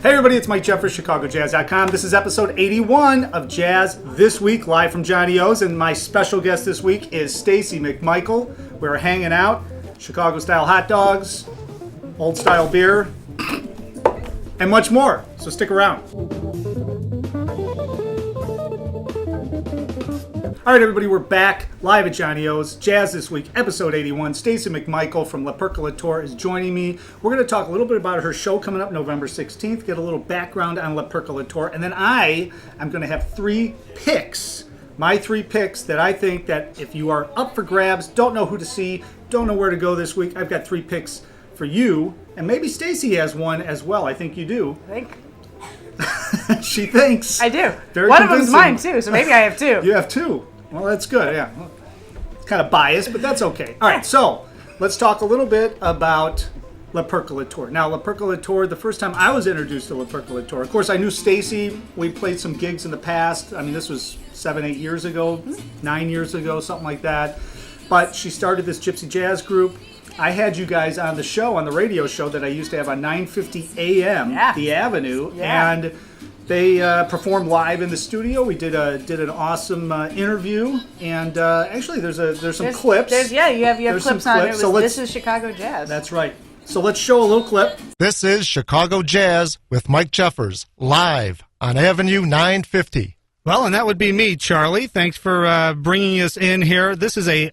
Hey everybody, it's Mike Jeffers, ChicagoJazz.com. This is episode 81 of Jazz This Week, live from Johnny O's, and my special guest this week is Stacy McMichael. We're hanging out, Chicago-style hot dogs, old-style beer, and much more, so stick around. All right, everybody, we're back live at Johnny O's. Jazz This Week, episode 81. Stacy McMichael from lePercolateur's is joining me. We're going to talk a little bit about her show coming up November 16th, get a little background on lePercolateur, and then I'm going to have three picks, my three picks that I think that if you are up for grabs, don't know who to see, don't know where to go this week, I've got three picks for you, and maybe Stacy has one as well. I think you do. I think. She thinks. I do. Very one convincing. of them's mine, too, so maybe I have two. You have two. Well, that's good, yeah. It's kind of biased, but that's okay. All right, so let's talk a little bit about lePercolateur. Now, lePercolateur, the first time I was introduced to lePercolateur, of course, I knew Stacy. We played some gigs in the past. I mean, this was 7-8 years ago, 9 years ago, something like that. But she started this gypsy jazz group. I had you guys on the show, on the radio show that I used to have on 9:50 a.m., The Avenue, and they performed live in the studio. We did an awesome interview, and actually there's some clips. You have clips on it. This is Chicago Jazz. That's right. So let's show a little clip. This is Chicago Jazz with Mike Jeffers, live on Avenue 950. Well, and that would be me, Charlie. Thanks for bringing us in here. This is a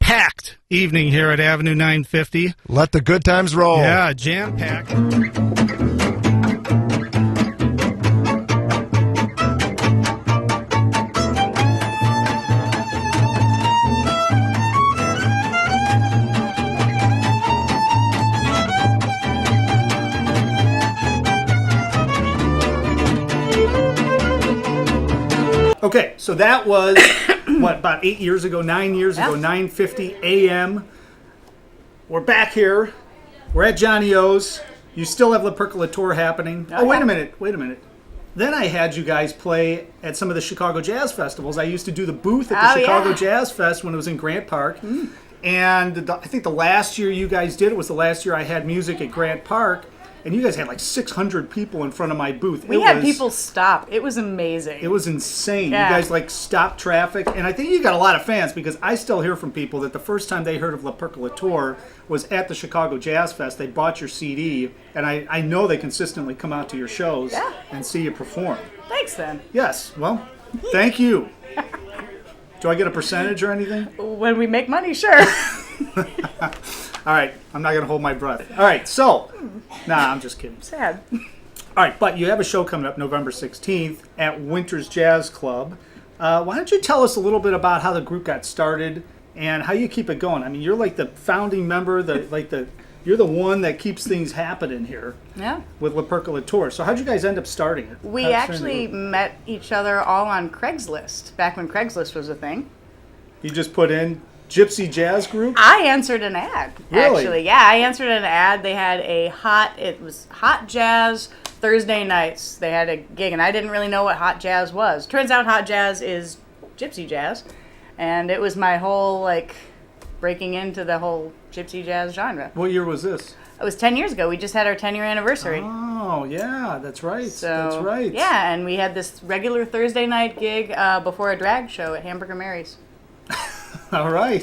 packed evening here at Avenue 950. Let the good times roll. Yeah, jam-packed. Okay, so that was, about 8 years ago, 9 years ago, 9:50 a.m. We're back here. We're at Johnny O's. You still have lePercolateur happening. Wait a minute. Then I had you guys play at some of the Chicago Jazz Festivals. I used to do the booth at the Chicago Jazz Fest when it was in Grant Park. And I think the last year you guys did it was the last year I had music at Grant Park. And you guys had like 600 people in front of my booth. We had people stop. It was amazing. It was insane. Yeah. You guys stopped traffic. And I think you got a lot of fans because I still hear from people that the first time they heard of lePercolateur was at the Chicago Jazz Fest. They bought your CD. And I know they consistently come out to your shows and see you perform. Thanks, then. Yes. Well, thank you. Do I get a percentage or anything? When we make money, sure. All right, I'm not going to hold my breath. All right, so, I'm just kidding. Sad. All right, but you have a show coming up November 16th at Winter's Jazz Club. Why don't you tell us a little bit about how the group got started and how you keep it going? I mean, you're like the founding member, you're the one that keeps things happening here. Yeah. With lePercolateur. So how'd you guys end up starting it? We actually met each other all on Craigslist, back when Craigslist was a thing. You just put in Gypsy Jazz Group? I answered an ad, really? Actually. Yeah, I answered an ad. They had it was hot jazz Thursday nights. They had a gig, and I didn't really know what hot jazz was. Turns out hot jazz is gypsy jazz, and it was my whole, breaking into the whole gypsy jazz genre. What year was this? It was 10 years ago. We just had our 10-year anniversary. Oh, yeah, that's right. So, that's right. Yeah, and we had this regular Thursday night gig before a drag show at Hamburger Mary's. All right.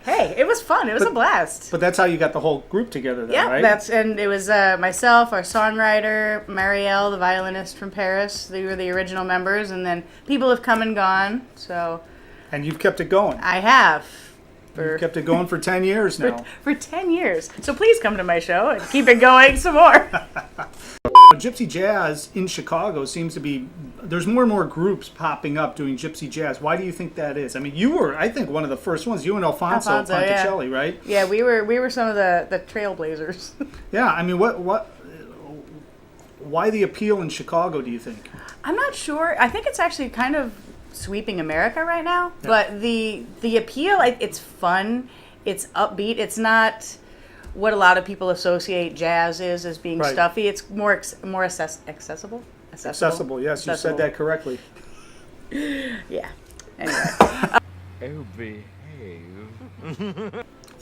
Hey, it was fun. It was a blast. But that's how you got the whole group together then, right? Yeah, and it was myself, our songwriter, Marielle, the violinist from Paris. They were the original members, and then people have come and gone. So. And you've kept it going. I have. You've kept it going for 10 years now. For 10 years. So please come to my show and keep it going some more. Gypsy jazz in Chicago seems to be, there's more and more groups popping up doing gypsy jazz. Why do you think that is? I mean, you were, I think, one of the first ones. You and Alfonso Ponticelli, right? Yeah, we were some of the trailblazers. Yeah, I mean, why the appeal in Chicago, do you think? I'm not sure. I think it's actually kind of sweeping America right now. Yeah. But the appeal, it's fun, it's upbeat. It's not what a lot of people associate jazz is as being stuffy. It's more accessible. Accessible, yes, you said that correctly. Yeah. Anyway. Oh, behave.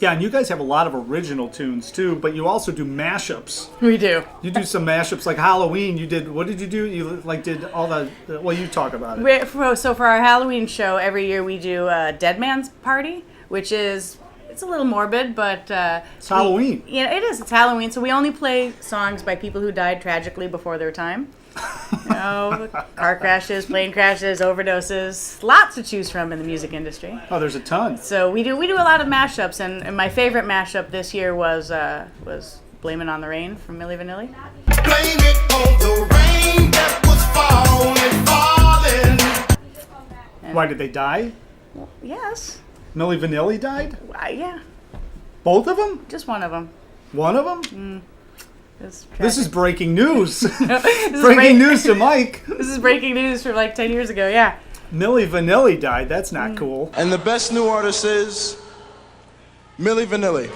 Yeah, and you guys have a lot of original tunes too, but you also do mashups. We do. You do some mashups like Halloween. You did, what did you do? You like did all the, well, you talk about it. So for our Halloween show, every year we do a Dead Man's Party, which is, it's a little morbid, but... It's Halloween. Yeah, it is. It's Halloween. So we only play songs by people who died tragically before their time. Car crashes, plane crashes, overdoses. Lots to choose from in the music industry. Oh, there's a ton. So we do a lot of mashups, and my favorite mashup this year was "Blame It on the Rain" from Milli Vanilli. Blame it on the rain that was falling. Why did they die? Yes. Milli Vanilli died? Yeah. Both of them? Just one of them. One of them? This is breaking news. This breaking news to Mike. This is breaking news from like 10 years ago, yeah. Milli Vanilli died. That's not cool. And the best new artist is Milli Vanilli.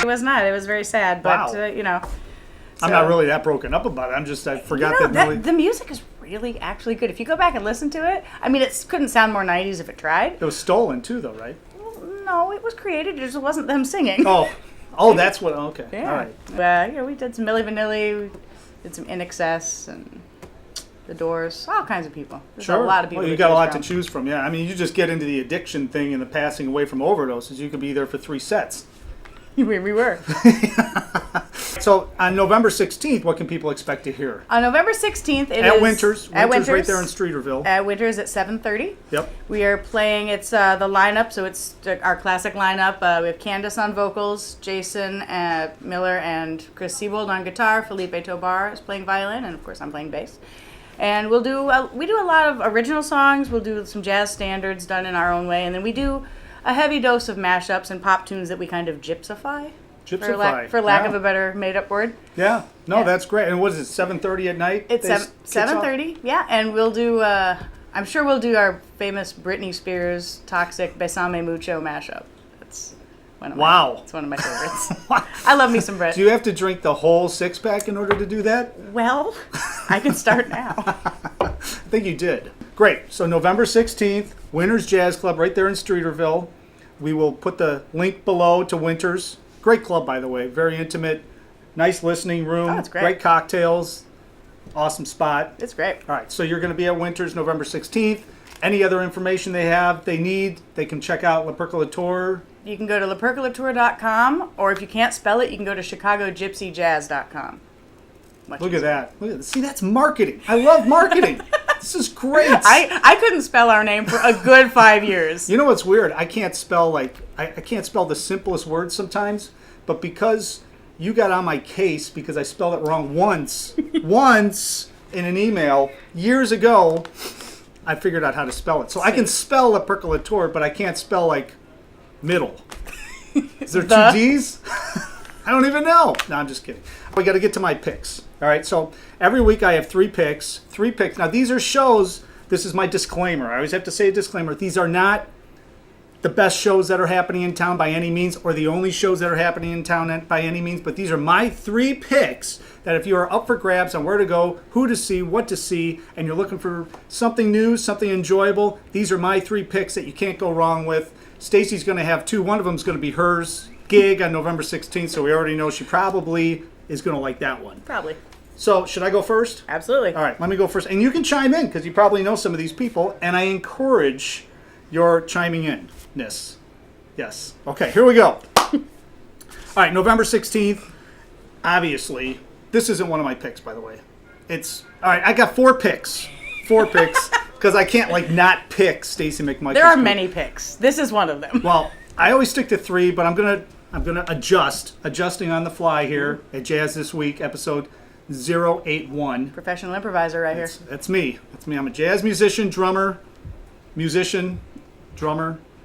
It was not. It was very sad, but, Wow. So, I'm not really that broken up about it. I forgot that Milli... The music is really actually good. If you go back and listen to it, I mean, it couldn't sound more 90s if it tried. It was stolen too, though, right? No, it was created. It just wasn't them singing. Oh, that's what. Okay, Yeah. all right. We did some Milli Vanilli, we did some In Excess, and The Doors, all kinds of people. There's a lot of people. Well, you got a lot to choose from. Yeah, I mean, you just get into the addiction thing and the passing away from overdoses. You could be there for 3 sets. We were. So on November 16th, what can people expect to hear? On November 16th, At Winters. Winters right there in Streeterville. At Winters at 7:30. Yep. We are playing, it's the lineup, so it's our classic lineup. We have Candace on vocals, Jason Miller and Chris Siebold on guitar, Felipe Tobar is playing violin, and of course I'm playing bass. And we do a lot of original songs, we'll do some jazz standards done in our own way, and then we do a heavy dose of mashups and pop tunes that we kind of gypsify. For lack of a better made-up word. Yeah. No, that's great. And what is it, 7:30 at night? It's 7:30, yeah. And we'll do, I'm sure we'll do our famous Britney Spears Toxic Besame Mucho mashup. That's one of It's one of my favorites. I love me some Brit. Do you have to drink the whole 6-pack in order to do that? Well, I can start now. I think you did. Great. So November 16th, Winters Jazz Club right there in Streeterville. We will put the link below to Winters. Great club, by the way. Very intimate. Nice listening room. Oh, it's great. Great cocktails. Awesome spot. It's great. All right. So you're going to be at Winters November 16th. Any other information they need, they can check out lePercolateur. You can go to lePercolateur.com, or if you can't spell it, you can go to ChicagoGypsyJazz.com. Look at that. See, that's marketing. I love marketing. This is great. I couldn't spell our name for a good 5 years. You know what's weird? I can't spell I can't spell the simplest words sometimes, but because you got on my case because I spelled it wrong once in an email years ago, I figured out how to spell it. So I can spell lePercolateur, but I can't spell like middle. Is there 2 D's? I don't even know. No, I'm just kidding. We got to get to my picks. All right, so every week I have 3 picks. 3 picks. Now, these are shows. This is my disclaimer. I always have to say a disclaimer. These are not the best shows that are happening in town by any means, or the only shows that are happening in town by any means, but these are my 3 picks that if you are up for grabs on where to go, who to see, what to see, and you're looking for something new, something enjoyable, these are my 3 picks that you can't go wrong with. Stacy's going to have 2. One of them is going to be hers gig on November 16th, so we already know she probably is going to like that one. Probably. So, should I go first? Absolutely. All right, let me go first. And you can chime in, because you probably know some of these people, and I encourage your chiming in-ness. Yes. Okay, here we go. All right, November 16th, obviously, this isn't one of my picks, by the way. All right, I got 4 picks. 4 picks, because I can't, not pick Stacy McMichael. There are many picks. This is one of them. Well, I always stick to 3, but I'm gonna adjusting on the fly here at Jazz This Week, episode 081. Professional improviser right here. That's me. I'm a jazz musician, drummer.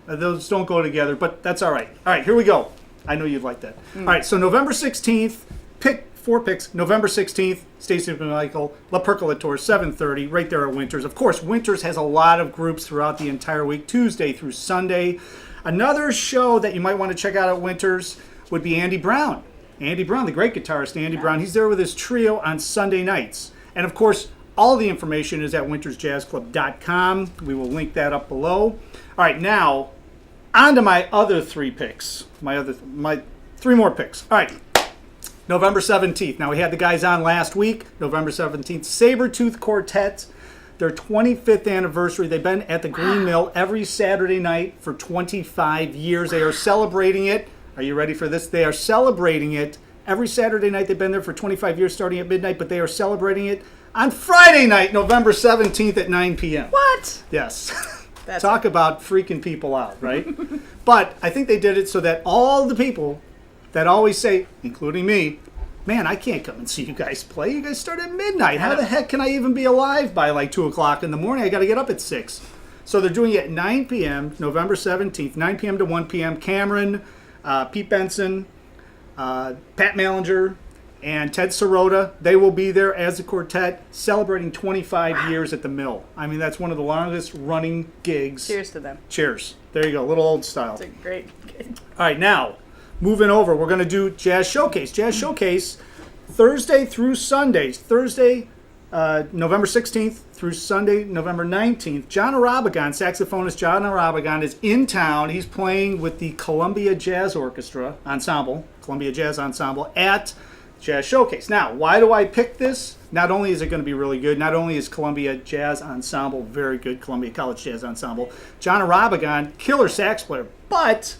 Those don't go together, but that's all right. All right, here we go. I know you'd like that. All right, so November 16th, pick 4 picks. November 16th, Stacy McMichael, lePercolateur, 7:30, right there at Winters. Of course, Winters has a lot of groups throughout the entire week, Tuesday through Sunday. Another show that you might want to check out at Winters would be Andy Brown. Andy Brown, the great guitarist Andy Brown. He's there with his trio on Sunday nights. And of course, all the information is at wintersjazzclub.com. We will link that up below. All right, now, On to my other three picks. My three more picks. All right. November 17th. Now, we had the guys on last week. November 17th. Sabretooth Quartet. Their 25th anniversary. They've been at the Green Mill every Saturday night for 25 years. They are celebrating it. Are you ready for this? They are celebrating it every Saturday night. They've been there for 25 years starting at midnight, but they are celebrating it on Friday night, November 17th at 9 p.m. What? Yes. That's Talk about freaking people out, right? But I think they did it so that all the people that always say, including me, man, I can't come and see you guys play. You guys start at midnight. How the heck can I even be alive by like 2 o'clock in the morning? I got to get up at 6. So they're doing it at 9 p.m., November 17th, 9 p.m. to 1 p.m. Cameron, Pete Benson, Pat Mallinger, and Ted Sirota, they will be there as a quartet celebrating 25 years at the Mill. I mean, that's one of the longest running gigs. Cheers to them. Cheers. There you go, a little old style. It's a great gig. All right, now, moving over, we're going to do Jazz Showcase. Jazz Showcase, Thursday through Sundays. Thursday, November 16th through Sunday, November 19th. John Arabagon, saxophonist John Arabagon, is in town. He's playing with the Columbia Jazz Orchestra Ensemble, Columbia Jazz Ensemble, at Jazz Showcase. Now, why do I pick this? Not only is it going to be really good, not only is Columbia Jazz Ensemble very good, Columbia College Jazz Ensemble, John Arabagon, killer sax player, but,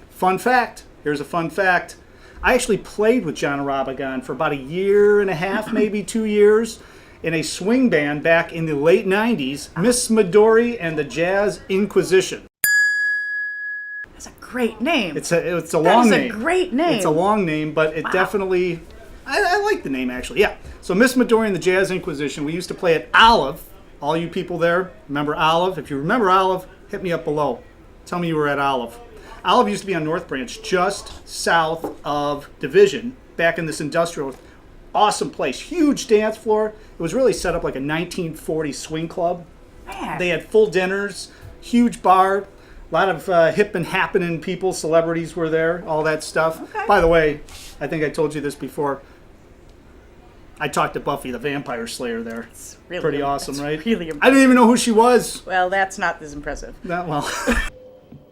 fun fact, here's a fun fact, I actually played with John Arabagon for about a year and a half, maybe 2 years, in a swing band back in the late 90s, Miss Midori and the Jazz Inquisition. That's a great name. It's a long name. That's a great name. It's a long name, but it definitely... I like the name, actually. Yeah. So Miss Midori and the Jazz Inquisition. We used to play at Olive. All you people there, remember Olive? If you remember Olive, hit me up below. Tell me you were at Olive. Olive used to be on North Branch, just south of Division, back in this industrial. Awesome place. Huge dance floor. It was really set up like a 1940 swing club. Man. They had full dinners, huge bar, a lot of hip and happening people, celebrities were there, all that stuff. Okay. By the way, I think I told you this before. I talked to Buffy the Vampire Slayer there. It's really Pretty awesome, right? Really I impressive. didn't even know who she was. Well, that's not as impressive. Not well.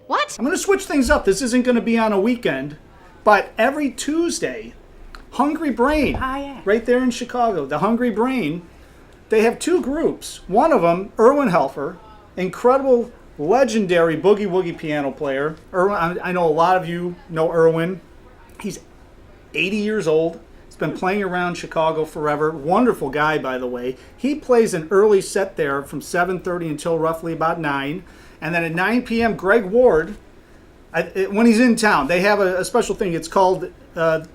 What? I'm going to switch things up. This isn't going to be on a weekend, but every Tuesday, Hungry Brain, yeah. right there in Chicago, the Hungry Brain, they have two groups. One of them, Erwin Helfer, incredible, legendary boogie woogie piano player. Erwin, I know a lot of you know Erwin. He's 80 years old. He's been playing around Chicago forever. Wonderful guy, by the way. He plays an early set there from 7:30 until roughly about 9. And then at 9 p.m., Greg Ward, when he's in town, they have a special thing. It's called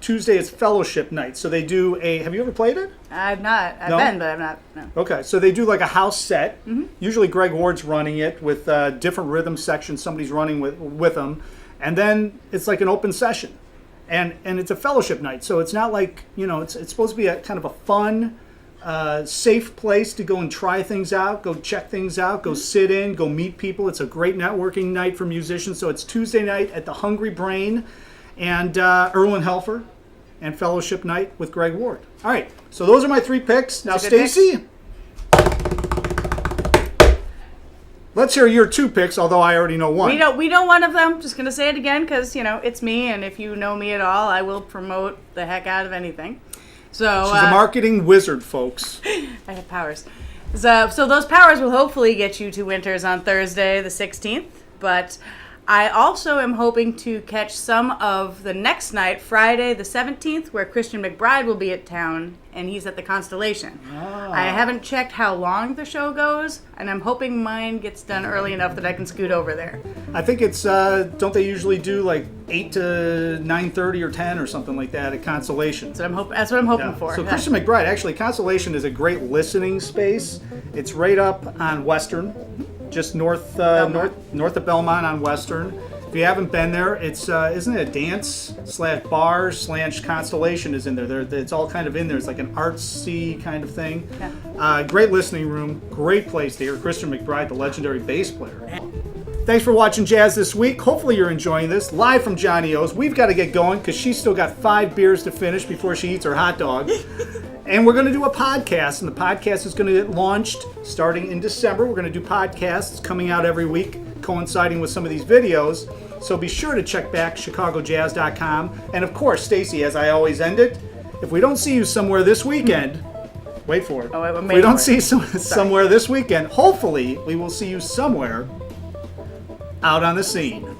Tuesday is Fellowship Night. So they do a, have you ever played it? I've not. I've No? been, but I'm not. No. Okay, so they do like a house set. Usually Greg Ward's running it with different rhythm sections. Somebody's running with them. And then it's like an open session. And it's a fellowship night. So it's not like, it's supposed to be a kind of a fun, safe place to go and try things out, go check things out, go sit in, go meet people. It's a great networking night for musicians. So it's Tuesday night at the Hungry Brain and Erwin Helfer and Fellowship Night with Greg Ward. All right, so those are my three picks. Now, Those are good Stacy, let's hear your two picks, although I already know one. We know one of them. Just gonna say it again because it's me, and if you know me at all, I will promote the heck out of anything. So She's a marketing wizard, folks. I have powers. So those powers will hopefully get you to Winters on Thursday, the 16th. But I also am hoping to catch some of the next night, Friday, the 17th, where Christian McBride will be at town, and he's at the Constellation. I haven't checked how long the show goes, and I'm hoping mine gets done early enough that I can scoot over there. I think it's, don't they usually do like 8 to 9:30 or 10 or something like that at Constellation? That's what I'm hoping for. So Christian McBride, actually, Constellation is a great listening space. It's right up on Western, just north of Belmont on Western. If you haven't been there, it's isn't it a dance/bar/Constellation is in there. It's all kind of in there. It's like an artsy kind of thing. Yeah. Great listening room, great place to hear Christian McBride, the legendary bass player. Thanks for watching Jazz this week. Hopefully you're enjoying this. Live from Johnny O's. We've got to get going because she's still got 5 beers to finish before she eats her hot dog. And we're going to do a podcast, and the podcast is going to get launched starting in December. We're going to do podcasts coming out every week, coinciding with some of these videos. So be sure to check back ChicagoJazz.com. And of course, Stacy, as I always end it, if we don't see you somewhere this weekend, wait for it. Oh, wait, if we don't see you somewhere this weekend, hopefully we will see you somewhere out on the scene.